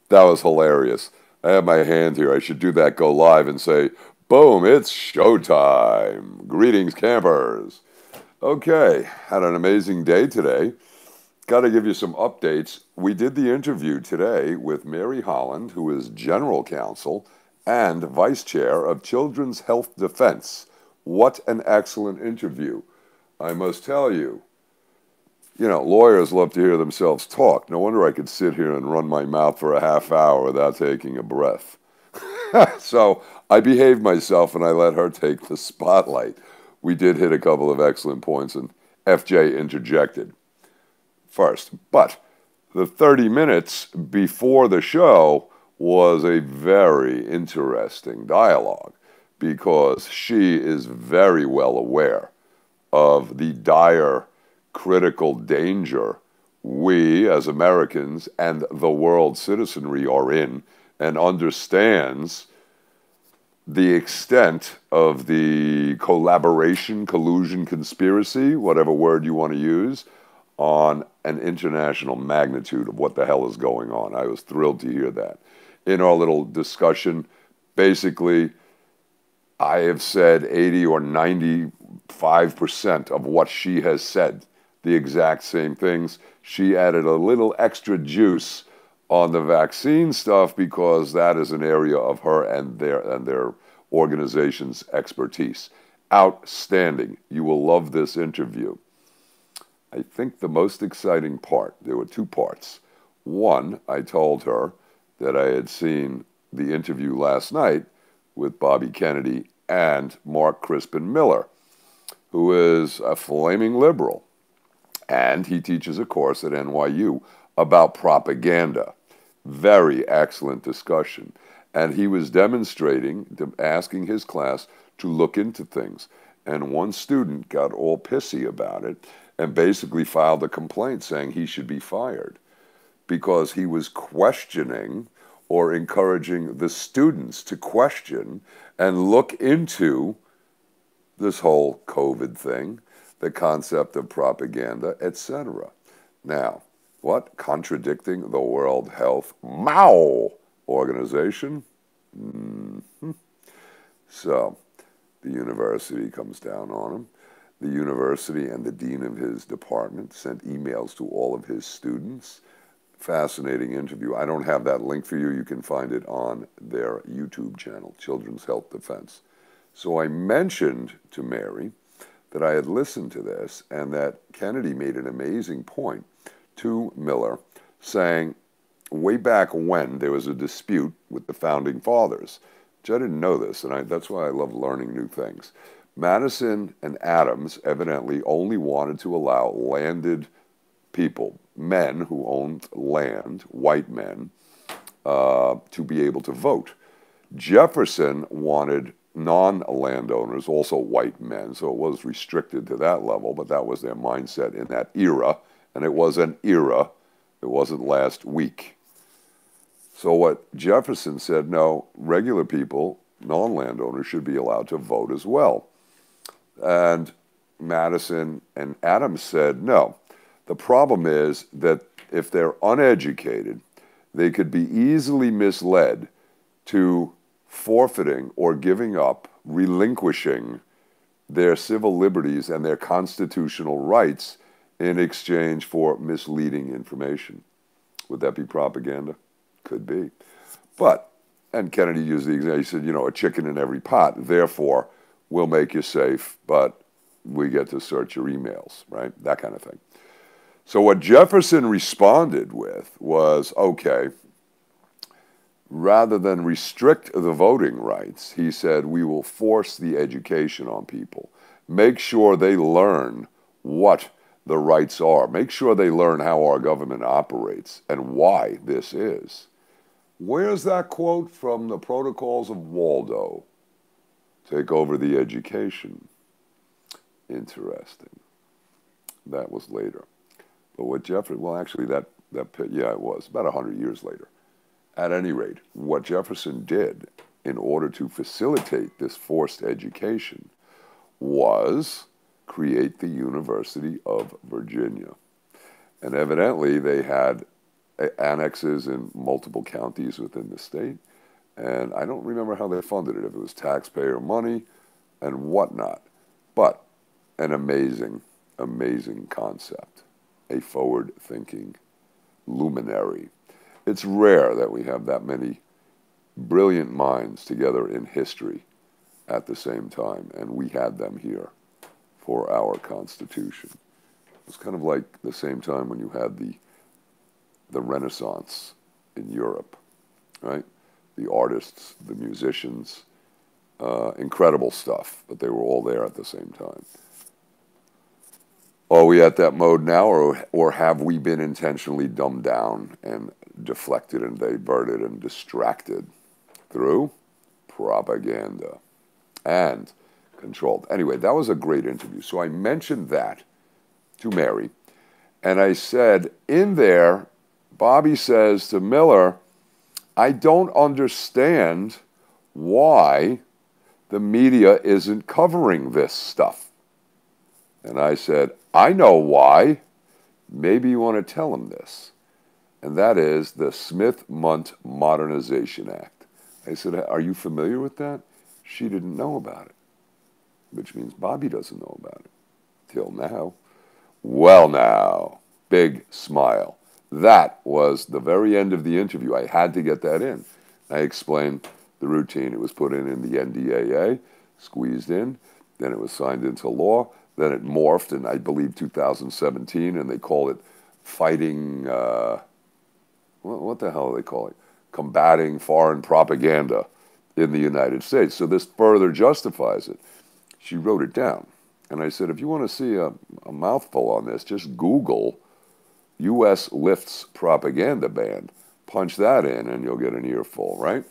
That was hilarious. I have my hand here. I should do that go live and say, boom, it's showtime. Greetings, campers. Okay, had an amazing day today. Got to give you some updates. We did the interview today with Mary Holland, who is General Counsel and Vice Chair of Children's Health Defense. What an excellent interview. I must tell you, lawyers love to hear themselves talk. No wonder I could sit here and run my mouth for a half hour without taking a breath. So I behaved myself and I let her take the spotlight. We did hit a couple of excellent points, and FJ interjected first. But the 30 minutes before the show was a very interesting dialogue because she is very well aware of the dire critical danger we as Americans and the world citizenry are in, and understands the extent of the collaboration, collusion, conspiracy, whatever word you want to use, on an international magnitude of what the hell is going on. I was thrilled to hear that. In our little discussion, basically, I have said 80 or 95% of what she has said, the exact same things. She added a little extra juice on the vaccine stuff because that is an area of her and their organization's expertise. Outstanding. You will love this interview. I think the most exciting part, there were two parts. One, I told her that I had seen the interview last night with Bobby Kennedy and Mark Crispin Miller, who is a flaming liberal. And he teaches a course at NYU about propaganda. Very excellent discussion. And he was demonstrating, asking his class to look into things. And one student got all pissy about it and basically filed a complaint saying he should be fired because he was questioning or encouraging the students to question and look into this whole COVID thing, the concept of propaganda, etc. Now, what? Contradicting the World Health Organization? Mm-hmm. So, the university comes down on him. The university and the dean of his department sent emails to all of his students. Fascinating interview. I don't have that link for you. You can find it on their YouTube channel, Children's Health Defense. So I mentioned to Mary that I had listened to this and that Kennedy made an amazing point to Miller, saying way back when there was a dispute with the Founding Fathers, which I didn't know this, and that's why I love learning new things. Madison and Adams evidently only wanted to allow landed people, men who owned land, white men, to be able to vote. Jefferson wanted non-landowners, also white men, so it was restricted to that level, but that was their mindset in that era, and it was an era. It wasn't last week. So what Jefferson said, no, regular people, non-landowners, should be allowed to vote as well. And Madison and Adams said, no. The problem is that if they're uneducated, they could be easily misled to forfeiting or giving up, relinquishing their civil liberties and their constitutional rights in exchange for misleading information. Would that be propaganda? Could be. But, and Kennedy used the example, he said, a chicken in every pot, therefore we'll make you safe, but we get to search your emails, right? That kind of thing. So what Jefferson responded with was, okay, rather than restrict the voting rights, he said, we will force the education on people. Make sure they learn what the rights are. Make sure they learn how our government operates and why this is. Where's that quote from the Protocols of Waldo? Take over the education. Interesting. That was later. But what Jefferson, well, actually, yeah, it was about 100 years later. At any rate, what Jefferson did in order to facilitate this forced education was create the University of Virginia. And evidently, they had annexes in multiple counties within the state. And I don't remember how they funded it, if it was taxpayer money and whatnot. But an amazing, amazing concept. A forward-thinking luminary. It's rare that we have that many brilliant minds together in history at the same time, and we had them here for our Constitution. It's kind of like the same time when you had the Renaissance in Europe, right? The artists, the musicians, incredible stuff, but they were all there at the same time. Are we at that mode now, or have we been intentionally dumbed down and deflected and diverted and distracted through propaganda and controlled? Anyway, that was a great interview. So I mentioned that to Mary, and I said, in there, Bobby says to Miller, I don't understand why the media isn't covering this stuff. And I said, I know why. Maybe you want to tell him this. And that is the Smith-Mundt Modernization Act. I said, are you familiar with that? She didn't know about it, which means Bobby doesn't know about it. Till now. Well now, big smile. That was the very end of the interview. I had to get that in. I explained the routine. It was put in the NDAA, squeezed in, then it was signed into law, then it morphed in, I believe, 2017, and they call it fighting, what the hell do they call it? Combating foreign propaganda in the United States. So this further justifies it. She wrote it down. And I said, if you want to see a mouthful on this, just Google U.S. lifts propaganda ban. Punch that in and you'll get an earful, right?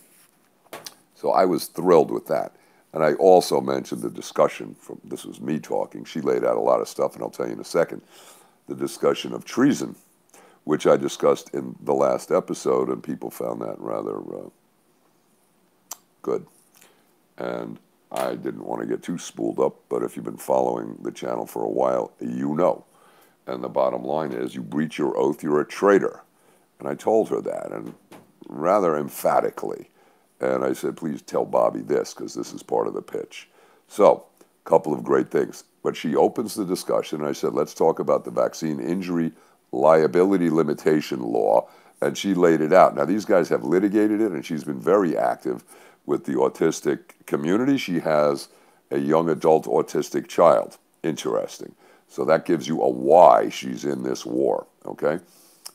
So I was thrilled with that. And I also mentioned the discussion, this was me talking, she laid out a lot of stuff, and I'll tell you in a second, the discussion of treason, which I discussed in the last episode, and people found that rather good. And I didn't want to get too spooled up, but if you've been following the channel for a while, you know. And the bottom line is, you breach your oath, you're a traitor. And I told her that, and rather emphatically. And I said, please tell Bobby this, because this is part of the pitch. So, a couple of great things. But she opens the discussion, and I said, let's talk about the vaccine injury liability limitation law. And she laid it out. Now, these guys have litigated it, and she's been very active with the autistic community. She has a young adult autistic child. Interesting. So that gives you a why she's in this war, okay?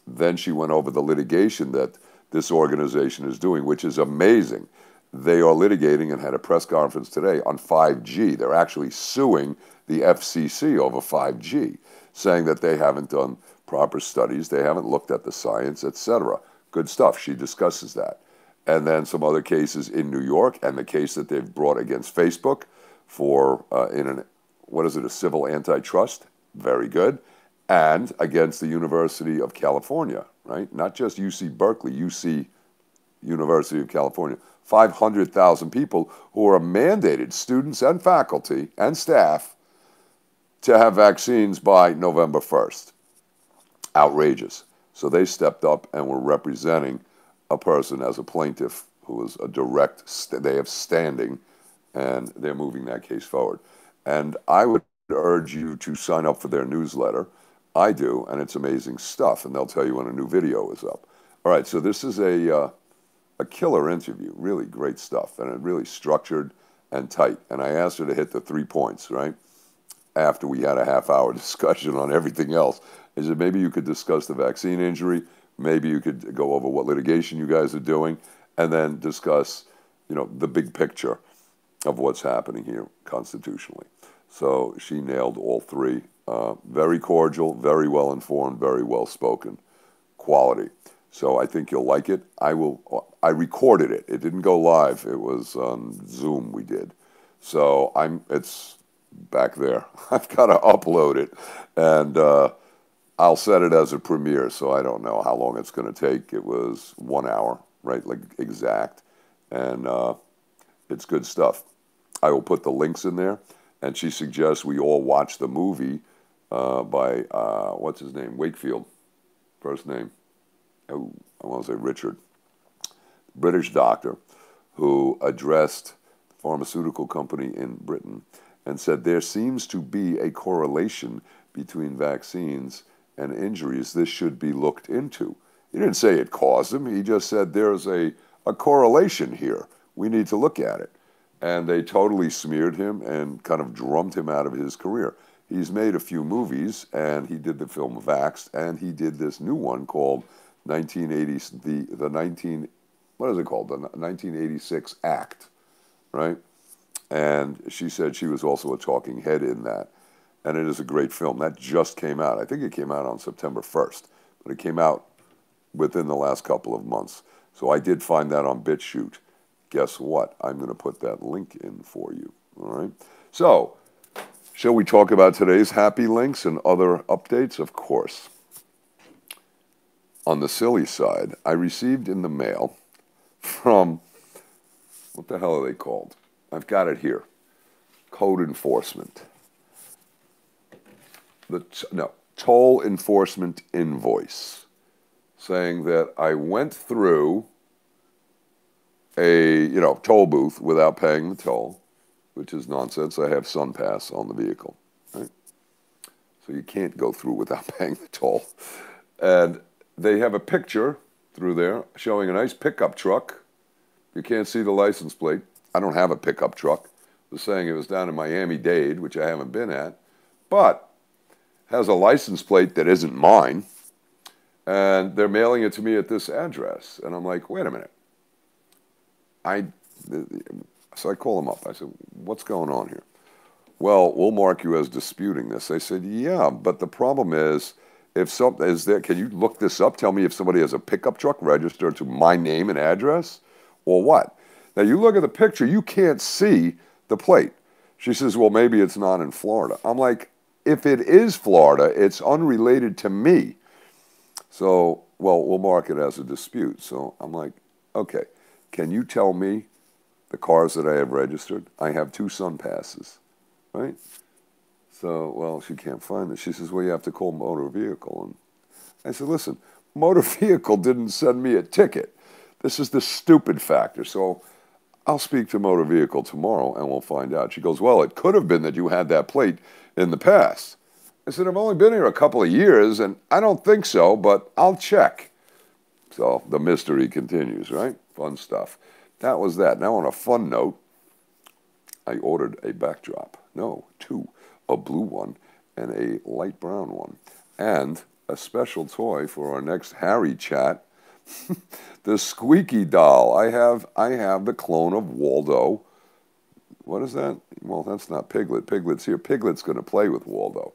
Then she went over the litigation that this organization is doing, which is amazing. They are litigating and had a press conference today on 5G. They're actually suing the FCC over 5G, saying that they haven't done proper studies, they haven't looked at the science, etc. Good stuff. She discusses that. And then some other cases in New York, and the case that they've brought against Facebook for, a civil antitrust. Very good. And against the University of California, right? Not just UC Berkeley, UC University of California. 500,000 people who are mandated, students and faculty and staff, to have vaccines by November 1st. Outrageous. So they stepped up and were representing a person as a plaintiff who was a direct, they have standing, and they're moving that case forward. And I would urge you to sign up for their newsletter. I do, and it's amazing stuff, and they'll tell you when a new video is up. All right, so this is a killer interview, really great stuff, and it really structured and tight. And I asked her to hit the 3 points, right? After we had a half-hour discussion on everything else. I said, maybe you could discuss the vaccine injury, maybe you could go over what litigation you guys are doing, and then discuss, the big picture of what's happening here constitutionally. So she nailed all three. Very cordial, very well informed, very well spoken. Quality. So I think you'll like it. I recorded it. It didn't go live. It was on Zoom we did. So it's back there. I've got to upload it, and I'll set it as a premiere, so I don't know how long it's going to take. It was 1 hour, right, like exact, and it's good stuff. I will put the links in there, and she suggests we all watch the movie by, what's his name, Wakefield, first name, oh, I want to say Richard, British doctor, who addressed the pharmaceutical company in Britain and said there seems to be a correlation between vaccines and injuries. This should be looked into. He didn't say it caused them. He just said there's a correlation here. We need to look at it. And they totally smeared him and kind of drummed him out of his career. He's made a few movies, and he did the film Vaxxed, and he did this new one called 1980, what is it called? The 1986 Act, right? And she said she was also a talking head in that. And it is a great film. That just came out. I think it came out on September 1st, but it came out within the last couple of months. So I did find that on BitChute. Guess what? I'm going to put that link in for you. All right. So, shall we talk about today's happy links and other updates? Of course. On the silly side, I received in the mail from, what the hell are they called? I've got it here. Code enforcement. Toll enforcement invoice, saying that I went through a toll booth without paying the toll, which is nonsense. I have SunPass on the vehicle, right? So you can't go through without paying the toll. And they have a picture through there showing a nice pickup truck. You can't see the license plate. I don't have a pickup truck. It was saying it was down in Miami-Dade, which I haven't been at, but has a license plate that isn't mine, and they're mailing it to me at this address. And I'm like, wait a minute. So I call them up. I said, what's going on here? Well, we'll mark you as disputing this. They said, yeah, but the problem is, if something is there, can you look this up? Tell me if somebody has a pickup truck registered to my name and address, or what? Now, you look at the picture, you can't see the plate. She says, well, maybe it's not in Florida. I'm like, if it is Florida, it's unrelated to me. So, well, we'll mark it as a dispute. So I'm like, okay, can you tell me the cars that I have registered? I have 2 SunPasses, right? So, well, she can't find it. She says, well, you have to call motor vehicle. And I said, listen, motor vehicle didn't send me a ticket. This is the stupid factor. So I'll speak to motor vehicle tomorrow and we'll find out. She goes, well, it could have been that you had that plate in the past. I said, I've only been here a couple of years, and I don't think so, but I'll check. So the mystery continues, right? Fun stuff. That was that. Now, on a fun note, I ordered a backdrop. No, 2. A blue one and a light brown one. And a special toy for our next Harry chat, the squeaky doll. I have the clone of Waldo. What is that? Well, that's not Piglet. Piglet's here. Piglet's going to play with Waldo.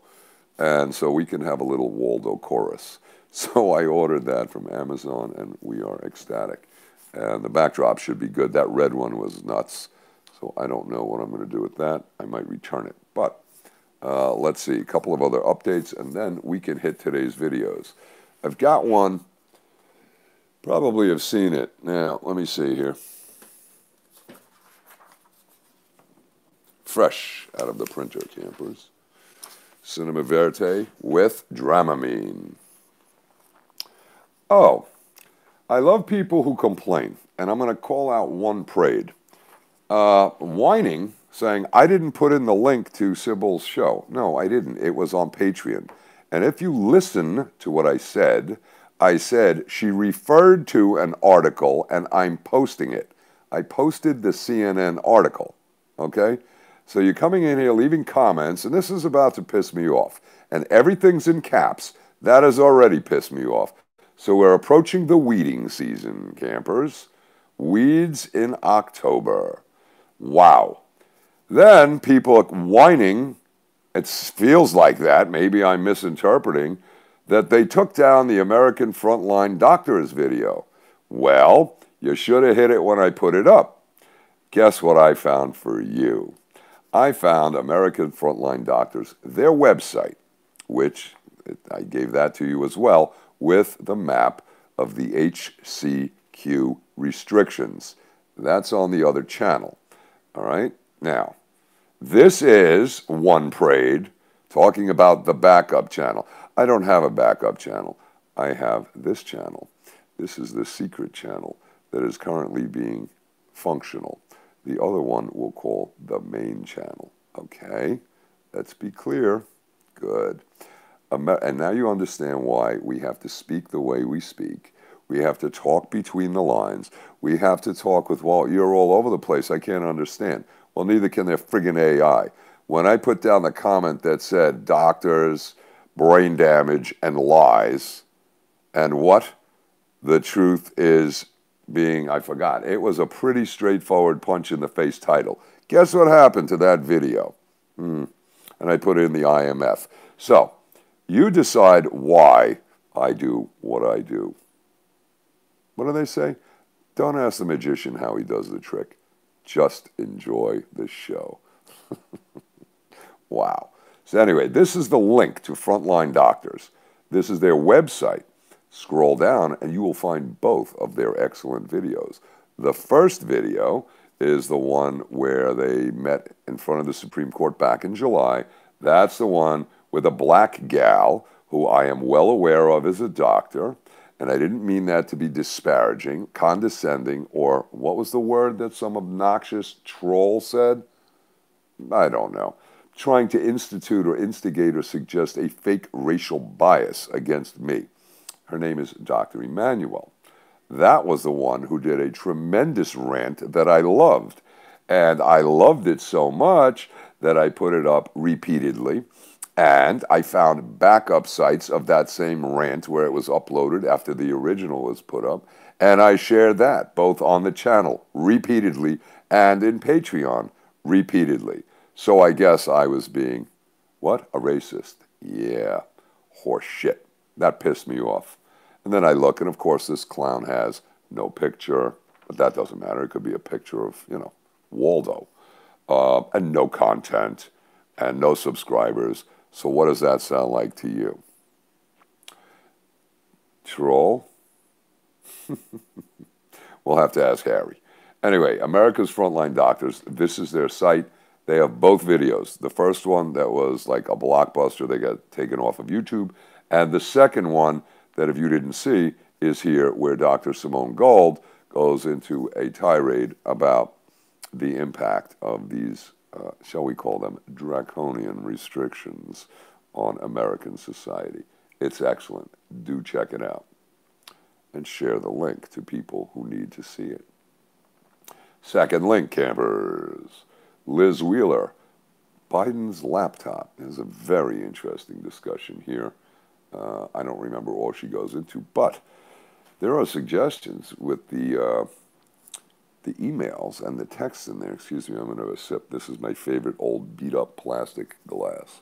And so we can have a little Waldo chorus. So I ordered that from Amazon, and we are ecstatic. And the backdrop should be good. That red one was nuts. So I don't know what I'm going to do with that. I might return it. But let's see. A couple of other updates, and then we can hit today's videos. I've got one. Probably have seen it. Now, let me see here. Fresh out of the printer, campers. Cinema Verite with Dramamine. Oh, I love people who complain, and I'm going to call out one prade. Whining, saying, I didn't put in the link to Sybil's show. No, I didn't. It was on Patreon. And if you listen to what I said she referred to an article, and I'm posting it. I posted the CNN article, okay? So you're coming in here, leaving comments, and this is about to piss me off. And everything's in caps. That has already pissed me off. So we're approaching the weeding season, campers. Weeds in October. Wow. Then people are whining, it feels like that, maybe I'm misinterpreting, that they took down the American Frontline Doctors video. Well, you should have hit it when I put it up. Guess what I found for you? I found American Frontline Doctors, their website, which I gave that to you as well, with the map of the HCQ restrictions. That's on the other channel. All right? Now, this is one parade talking about the backup channel. I don't have a backup channel. I have this channel. This is the secret channel that is currently being functional. The other one we'll call the main channel. Okay? Let's be clear. Good. And now you understand why we have to speak the way we speak. We have to talk between the lines. We have to talk with, well, you're all over the place. I can't understand. Well, neither can their friggin' AI. When I put down the comment that said doctors, brain damage, and lies, and what the truth is being, I forgot. It was a pretty straightforward punch in the face title. Guess what happened to that video? And I put in the IMF. So, you decide why I do what I do. What do they say? Don't ask the magician how he does the trick. Just enjoy the show. Wow. So anyway, this is the link to Frontline Doctors. This is their website. Scroll down and you will find both of their excellent videos. The first video is the one where they met in front of the Supreme Court back in July. That's the one with a black gal who I am well aware of as a doctor. And I didn't mean that to be disparaging, condescending, or what was the word that some obnoxious troll said? I don't know. Trying to institute or instigate or suggest a fake racial bias against me. Her name is Dr. Emanuel. That was the one who did a tremendous rant that I loved. And I loved it so much that I put it up repeatedly. And I found backup sites of that same rant where it was uploaded after the original was put up. And I shared that both on the channel repeatedly and in Patreon repeatedly. So I guess I was being, what? A racist. Yeah, horse shit. That pissed me off. And then I look, and of course this clown has no picture, but that doesn't matter. It could be a picture of, you know, Waldo. And no content, and no subscribers. So what does that sound like to you? Troll? We'll have to ask Harry. Anyway, America's Frontline Doctors, this is their site. They have both videos. The first one that was like a blockbuster, they got taken off of YouTube. And the second one that if you didn't see is here where Dr. Simone Gold goes into a tirade about the impact of these shall we call them, draconian restrictions on American society. It's excellent. Do check it out. And share the link to people who need to see it. Second link, campers. Liz Wheeler. Biden's laptop is a very interesting discussion here. I don't remember all she goes into, but there are suggestions with the emails and the texts in there. Excuse me, I'm going to have a sip. This is my favorite old beat-up plastic glass.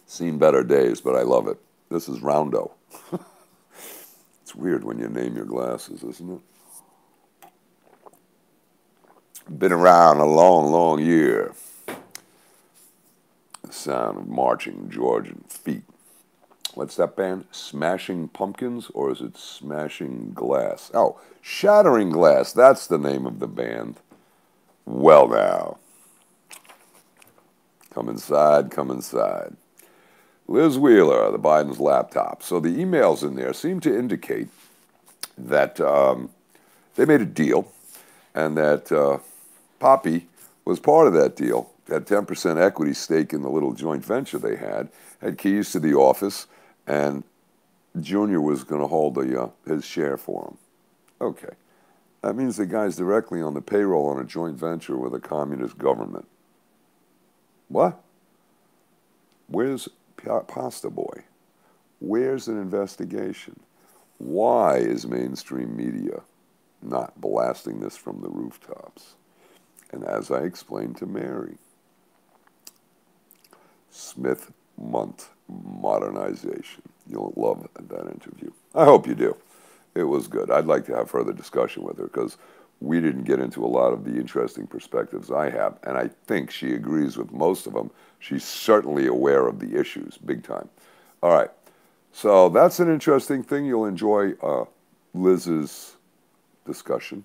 Seen better days, but I love it. This is Roundo. It's weird when you name your glasses, isn't it? Been around a long, long year. The sound of marching Georgian feet. What's that band? Smashing Pumpkins, or is it Smashing Glass? Oh, Shattering Glass. That's the name of the band. Well now. Come inside, come inside. Liz Wheeler, the Biden's laptop. So the emails in there seem to indicate that they made a deal and that Poppy was part of that deal. Had 10% equity stake in the little joint venture they had keys to the office, and Junior was going to hold his share for him. Okay. That means the guy's directly on the payroll on a joint venture with a communist government. What? Where's Pasta Boy? Where's an investigation? Why is mainstream media not blasting this from the rooftops? And as I explained to Mary, Smith Mundt modernization. You'll love that interview. I hope you do. It was good. I'd like to have further discussion with her because we didn't get into a lot of the interesting perspectives I have, and I think she agrees with most of them. She's certainly aware of the issues, big time. All right. So that's an interesting thing. You'll enjoy Liz's discussion,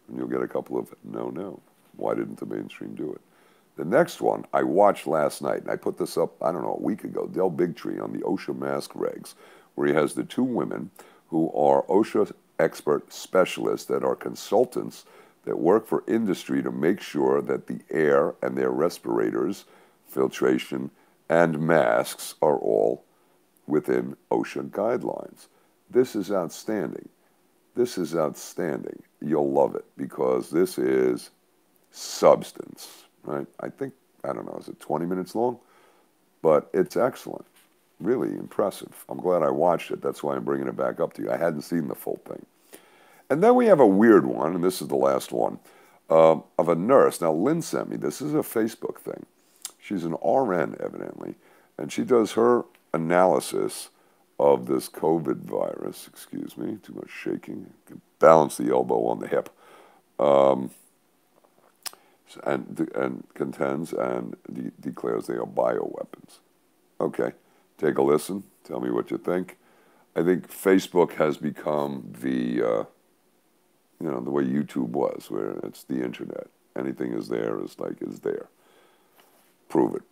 and you'll get a couple of no. Why didn't the mainstream do it? The next one I watched last night, and I put this up, I don't know, a week ago, Del Bigtree on the OSHA mask regs, where he has the two women who are OSHA expert specialists that are consultants that work for industry to make sure that the air and their respirators, filtration, and masks are all within OSHA guidelines. This is outstanding. This is outstanding. You'll love it because this is substance, right? I think, I don't know, is it 20 minutes long? But it's excellent. Really impressive. I'm glad I watched it. That's why I'm bringing it back up to you. I hadn't seen the full thing. And then we have a weird one, and this is the last one, of a nurse. Now, Lynn sent me, this is a Facebook thing. She's an RN, evidently, and she does her analysis of this COVID virus. Excuse me, too much shaking. Balance the elbow on the hip. And contends and declares they are bioweapons. Okay, take a listen. Tell me what you think. I think Facebook has become the, you know, the way YouTube was, where it's the internet. Anything is there is like is there. Prove it.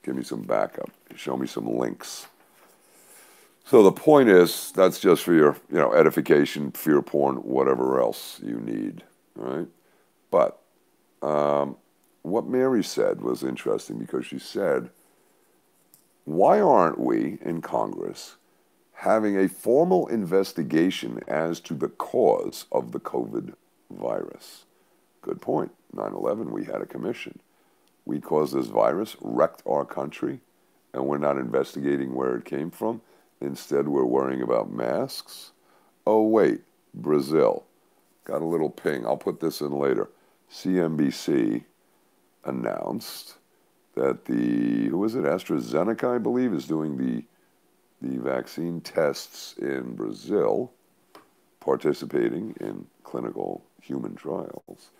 Give me some backup. Show me some links. So the point is, that's just for your, you know, edification, fear porn, whatever else you need, right? But what Mary said was interesting because she said, why aren't we in Congress having a formal investigation as to the cause of the COVID virus? Good point. 9/11, we had a commission. We caused this virus, wrecked our country, and we're not investigating where it came from. Instead, we're worrying about masks. Oh, wait, Brazil. Got a little ping. I'll put this in later. CNBC announced that the, who is it, AstraZeneca, I believe, is doing the vaccine tests in Brazil, participating in clinical human trials,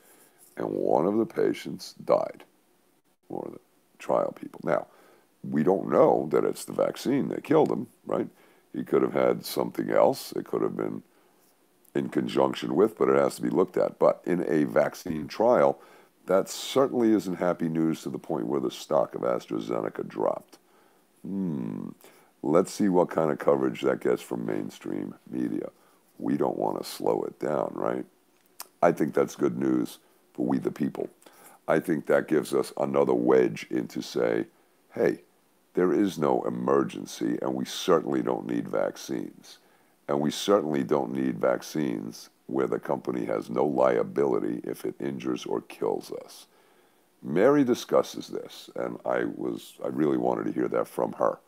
and one of the patients died, or the trial people. Now, we don't know that it's the vaccine that killed him, right? He could have had something else. It could have been in conjunction with, but it has to be looked at. But in a vaccine trial, that certainly isn't happy news to the point where the stock of AstraZeneca dropped. Let's see what kind of coverage that gets from mainstream media. We don't want to slow it down, right? I think that's good news for we the people. I think that gives us another wedge into say, hey, there is no emergency, and we certainly don't need vaccines. And we certainly don't need vaccines where the company has no liability if it injures or kills us. Mary discusses this, and I really wanted to hear that from her.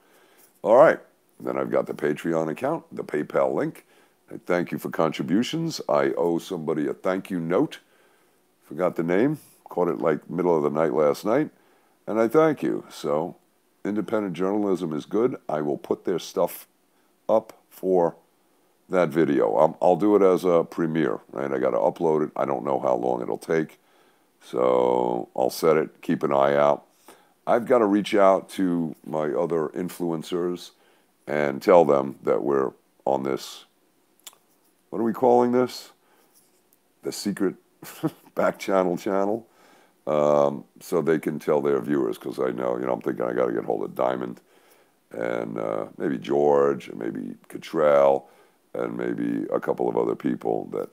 All right, then I've got the Patreon account, the PayPal link. I thank you for contributions. I owe somebody a thank you note. Forgot the name, caught it like middle of the night last night, and I thank you. So independent journalism is good. I will put their stuff up for that video. I'll do it as a premiere, right? I got to upload it. I don't know how long it'll take. So I'll set it, keep an eye out. I've got to reach out to my other influencers and tell them that we're on this, what are we calling this? The secret back channel, so they can tell their viewers, because I know, I'm thinking I got to get hold of Diamond and maybe George and maybe Cottrell and maybe a couple of other people that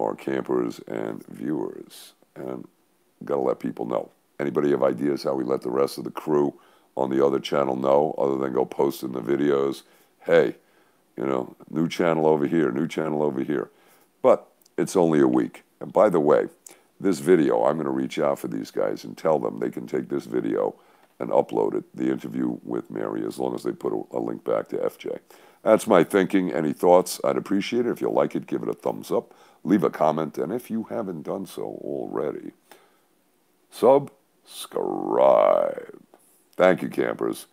are campers and viewers, and got to let people know. Anybody have ideas how we let the rest of the crew on the other channel know, other than go posting the videos? Hey, new channel over here, new channel over here. But it's only a week. And by the way, this video, I'm going to reach out for these guys and tell them they can take this video and upload it, the interview with Mary, as long as they put a link back to FJ. That's my thinking. Any thoughts? I'd appreciate it. If you like it, give it a thumbs up. Leave a comment. And if you haven't done so already, subscribe. Thank you, campers.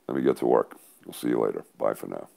Let me get to work. We'll see you later. Bye for now.